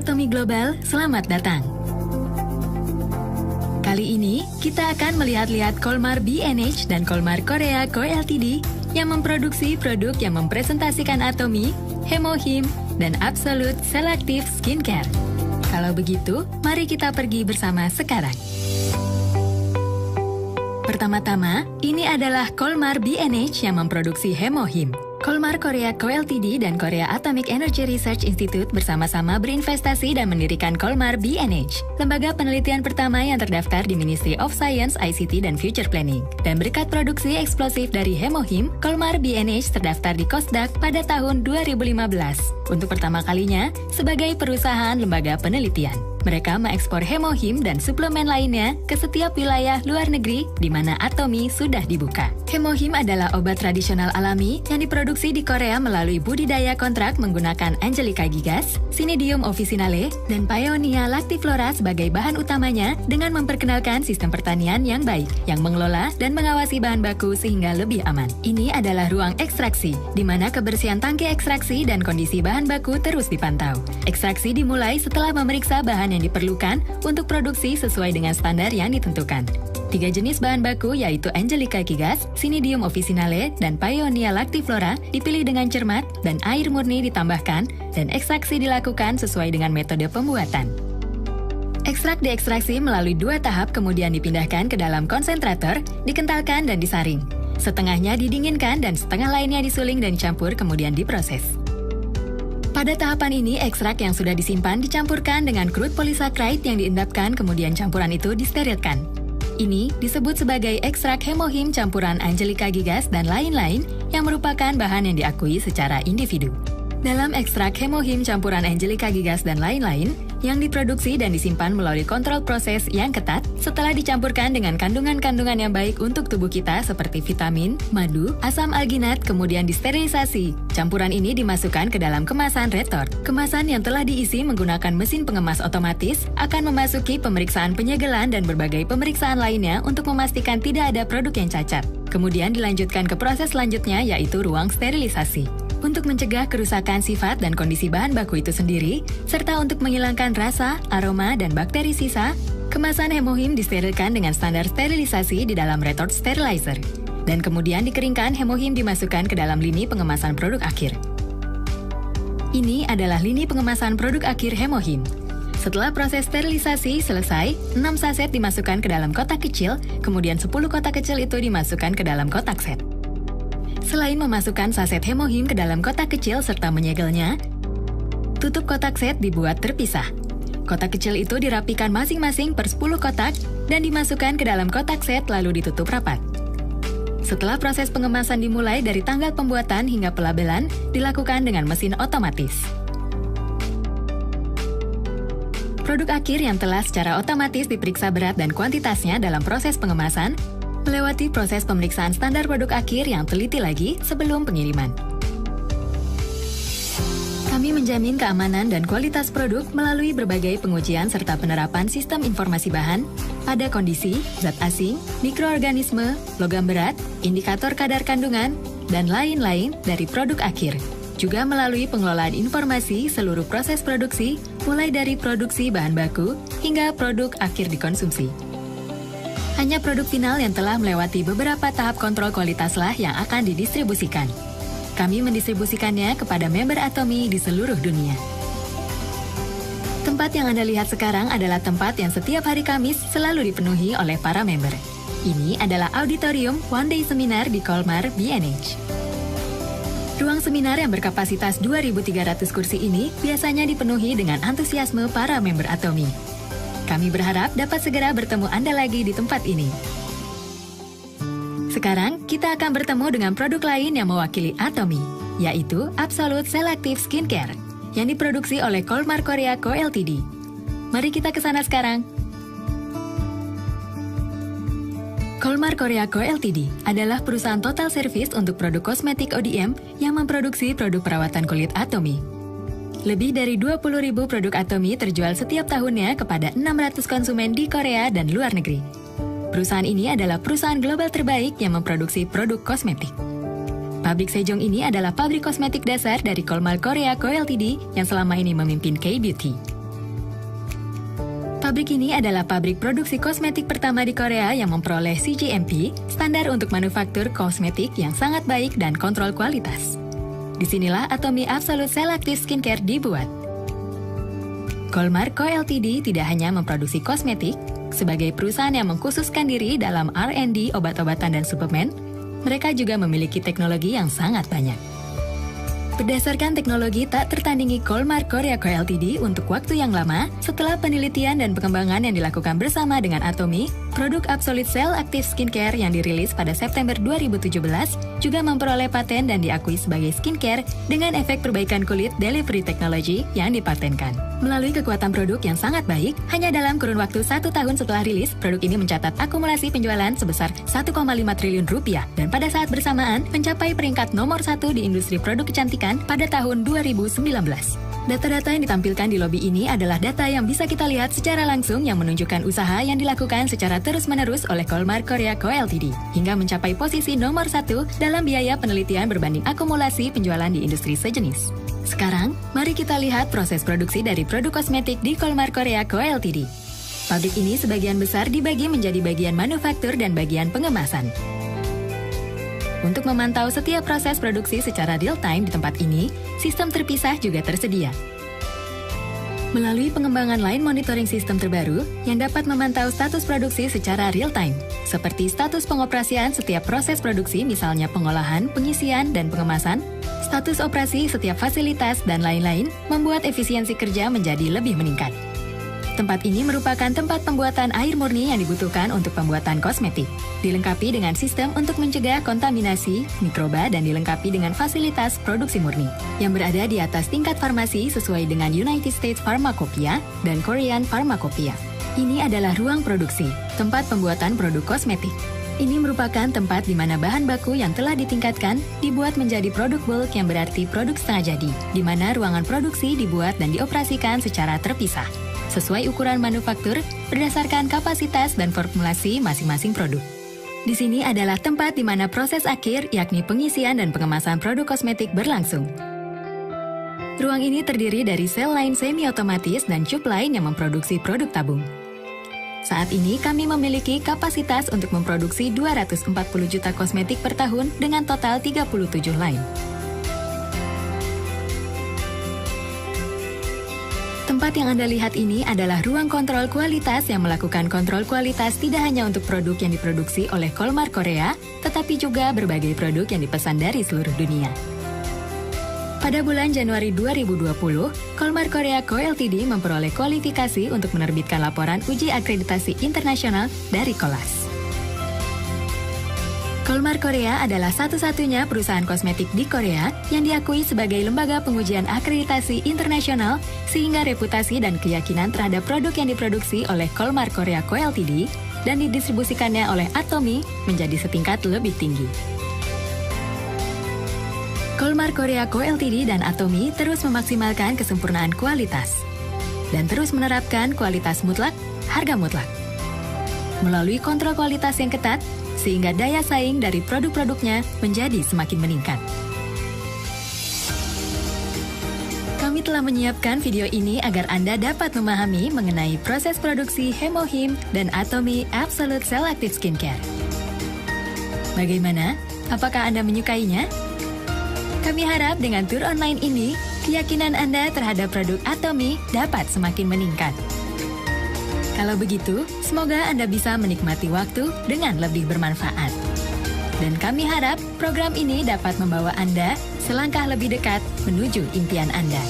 Atomy Global, selamat datang. Kali ini, kita akan melihat-lihat Kolmar B&H dan Kolmar Korea Co Ltd yang memproduksi produk yang mempresentasikan Atomy, Hemohim, dan Absolute Selective Skincare. Kalau begitu, mari kita pergi bersama sekarang. Pertama-tama, ini adalah Kolmar B&H yang memproduksi Hemohim. Kolmar Korea Co Ltd dan Korea Atomic Energy Research Institute bersama-sama berinvestasi dan mendirikan Kolmar B&H, lembaga penelitian pertama yang terdaftar di Ministry of Science, ICT, dan Future Planning. Dan berkat produksi eksplosif dari Hemohim, Kolmar B&H terdaftar di Kosdaq pada tahun 2015, untuk pertama kalinya sebagai perusahaan lembaga penelitian. Mereka mengekspor Hemohim dan suplemen lainnya ke setiap wilayah luar negeri di mana Atomy sudah dibuka. Hemohim adalah obat tradisional alami yang diproduksi di Korea melalui budidaya kontrak menggunakan Angelica gigas, Cnidium officinale, dan Paeonia lactiflora sebagai bahan utamanya dengan memperkenalkan sistem pertanian yang baik, yang mengelola dan mengawasi bahan baku sehingga lebih aman. Ini adalah ruang ekstraksi, di mana kebersihan tangki ekstraksi dan kondisi bahan baku terus dipantau. Ekstraksi dimulai setelah memeriksa bahan yang diperlukan untuk produksi sesuai dengan standar yang ditentukan. 3 jenis bahan baku yaitu Angelica gigas, Cnidium officinale, dan Paeonia lactiflora dipilih dengan cermat dan air murni ditambahkan dan ekstraksi dilakukan sesuai dengan metode pembuatan. Ekstrak diekstraksi melalui 2 tahap kemudian dipindahkan ke dalam konsentrator, dikentalkan dan disaring. Setengahnya didinginkan dan setengah lainnya disuling dan dicampur kemudian diproses. Pada tahapan ini, ekstrak yang sudah disimpan dicampurkan dengan crude polysaccharide yang diendapkan, kemudian campuran itu disterilkan. Ini disebut sebagai ekstrak Hemohim campuran Angelica gigas dan lain-lain yang merupakan bahan yang diakui secara individu. Dalam ekstrak Hemohim campuran Angelica gigas dan lain-lain, yang diproduksi dan disimpan melalui kontrol proses yang ketat setelah dicampurkan dengan kandungan-kandungan yang baik untuk tubuh kita seperti vitamin, madu, asam alginat, kemudian disterilisasi. Campuran ini dimasukkan ke dalam kemasan retort. Kemasan yang telah diisi menggunakan mesin pengemas otomatis akan memasuki pemeriksaan penyegelan dan berbagai pemeriksaan lainnya untuk memastikan tidak ada produk yang cacat. Kemudian dilanjutkan ke proses selanjutnya yaitu ruang sterilisasi. Untuk mencegah kerusakan sifat dan kondisi bahan baku itu sendiri, serta untuk menghilangkan rasa, aroma, dan bakteri sisa, kemasan Hemohim disterilkan dengan standar sterilisasi di dalam retort sterilizer. Dan kemudian dikeringkan, Hemohim dimasukkan ke dalam lini pengemasan produk akhir. Ini adalah lini pengemasan produk akhir Hemohim. Setelah proses sterilisasi selesai, 6 saset dimasukkan ke dalam kotak kecil, kemudian 10 kotak kecil itu dimasukkan ke dalam kotak set. Selain memasukkan saset Hemohim ke dalam kotak kecil serta menyegelnya, tutup kotak set dibuat terpisah. Kotak kecil itu dirapikan masing-masing per 10 kotak dan dimasukkan ke dalam kotak set lalu ditutup rapat. Setelah proses pengemasan dimulai dari tanggal pembuatan hingga pelabelan dilakukan dengan mesin otomatis. Produk akhir yang telah secara otomatis diperiksa berat dan kuantitasnya dalam proses pengemasan melewati proses pemeriksaan standar produk akhir yang teliti lagi sebelum pengiriman. Kami menjamin keamanan dan kualitas produk melalui berbagai pengujian serta penerapan sistem informasi bahan pada kondisi, zat asing, mikroorganisme, logam berat, indikator kadar kandungan, dan lain-lain dari produk akhir. Juga melalui pengelolaan informasi seluruh proses produksi, mulai dari produksi bahan baku hingga produk akhir dikonsumsi. Hanya produk final yang telah melewati beberapa tahap kontrol kualitaslah yang akan didistribusikan. Kami mendistribusikannya kepada member Atomy di seluruh dunia. Tempat yang Anda lihat sekarang adalah tempat yang setiap hari Kamis selalu dipenuhi oleh para member. Ini adalah auditorium One Day Seminar di Kolmar B&H. Ruang seminar yang berkapasitas 2.300 kursi ini biasanya dipenuhi dengan antusiasme para member Atomy. Kami berharap dapat segera bertemu Anda lagi di tempat ini. Sekarang, kita akan bertemu dengan produk lain yang mewakili Atomy, yaitu Absolute Selective Skincare, yang diproduksi oleh Kolmar Korea Co Ltd. Mari kita ke sana sekarang. Kolmar Korea Co Ltd adalah perusahaan total service untuk produk kosmetik ODM yang memproduksi produk perawatan kulit Atomy. Lebih dari 20.000 produk Atomy terjual setiap tahunnya kepada 600 konsumen di Korea dan luar negeri. Perusahaan ini adalah perusahaan global terbaik yang memproduksi produk kosmetik. Pabrik Sejong ini adalah pabrik kosmetik dasar dari Kolmar Korea Co Ltd yang selama ini memimpin K-Beauty. Pabrik ini adalah pabrik produksi kosmetik pertama di Korea yang memperoleh CGMP, standar untuk manufaktur kosmetik yang sangat baik dan kontrol kualitas. Disinilah Atomy Absolute Cell Active Skincare dibuat. Kolmar Co Ltd tidak hanya memproduksi kosmetik, sebagai perusahaan yang mengkhususkan diri dalam R&D obat-obatan dan suplemen, mereka juga memiliki teknologi yang sangat banyak. Berdasarkan teknologi tak tertandingi Kolmar Korea Co Ltd untuk waktu yang lama, setelah penelitian dan pengembangan yang dilakukan bersama dengan Atomy, produk Absolute Cell Active Skincare yang dirilis pada September 2017 juga memperoleh paten dan diakui sebagai skincare dengan efek perbaikan kulit delivery technology yang dipatenkan. Melalui kekuatan produk yang sangat baik, hanya dalam kurun waktu 1 tahun setelah rilis, produk ini mencatat akumulasi penjualan sebesar 1,5 triliun rupiah dan pada saat bersamaan mencapai peringkat nomor 1 di industri produk kecantikan pada tahun 2019. Data-data yang ditampilkan di lobi ini adalah data yang bisa kita lihat secara langsung yang menunjukkan usaha yang dilakukan secara terus-menerus oleh Kolmar Korea Co Ltd hingga mencapai posisi nomor 1 dalam biaya penelitian berbanding akumulasi penjualan di industri sejenis. Sekarang, mari kita lihat proses produksi dari produk kosmetik di Kolmar Korea Co Ltd. Pabrik ini sebagian besar dibagi menjadi bagian manufaktur dan bagian pengemasan. Untuk memantau setiap proses produksi secara real-time di tempat ini, sistem terpisah juga tersedia. Melalui pengembangan line monitoring sistem terbaru yang dapat memantau status produksi secara real-time, seperti status pengoperasian setiap proses produksi misalnya pengolahan, pengisian, dan pengemasan, status operasi setiap fasilitas, dan lain-lain, membuat efisiensi kerja menjadi lebih meningkat. Tempat ini merupakan tempat pembuatan air murni yang dibutuhkan untuk pembuatan kosmetik, dilengkapi dengan sistem untuk mencegah kontaminasi, mikroba, dan dilengkapi dengan fasilitas produksi murni, yang berada di atas tingkat farmasi sesuai dengan United States Pharmacopoeia dan Korean Pharmacopoeia. Ini adalah ruang produksi, tempat pembuatan produk kosmetik. Ini merupakan tempat di mana bahan baku yang telah ditingkatkan dibuat menjadi produk bulk yang berarti produk setengah jadi, di mana ruangan produksi dibuat dan dioperasikan secara terpisah, sesuai ukuran manufaktur berdasarkan kapasitas dan formulasi masing-masing produk. Di sini adalah tempat di mana proses akhir, yakni pengisian dan pengemasan produk kosmetik berlangsung. Ruang ini terdiri dari sel line semi-otomatis dan tube line yang memproduksi produk tabung. Saat ini kami memiliki kapasitas untuk memproduksi 240 juta kosmetik per tahun dengan total 37 line. Tempat yang Anda lihat ini adalah ruang kontrol kualitas yang melakukan kontrol kualitas tidak hanya untuk produk yang diproduksi oleh Kolmar Korea, tetapi juga berbagai produk yang dipesan dari seluruh dunia. Pada bulan Januari 2020, Kolmar Korea Co Ltd memperoleh kualifikasi untuk menerbitkan laporan uji akreditasi internasional dari KOLAS. Kolmar Korea adalah satu-satunya perusahaan kosmetik di Korea yang diakui sebagai lembaga pengujian akreditasi internasional sehingga reputasi dan keyakinan terhadap produk yang diproduksi oleh Kolmar Korea Co Ltd dan didistribusikannya oleh Atomy menjadi setingkat lebih tinggi. Kolmar Korea Co Ltd dan Atomy terus memaksimalkan kesempurnaan kualitas dan terus menerapkan kualitas mutlak, harga mutlak. Melalui kontrol kualitas yang ketat, sehingga daya saing dari produk-produknya menjadi semakin meningkat. Kami telah menyiapkan video ini agar Anda dapat memahami mengenai proses produksi Hemohim dan Atomy Absolute Cell Active Skincare. Bagaimana? Apakah Anda menyukainya? Kami harap dengan tur online ini, keyakinan Anda terhadap produk Atomy dapat semakin meningkat. Kalau begitu, semoga Anda bisa menikmati waktu dengan lebih bermanfaat. Dan kami harap program ini dapat membawa Anda selangkah lebih dekat menuju impian Anda.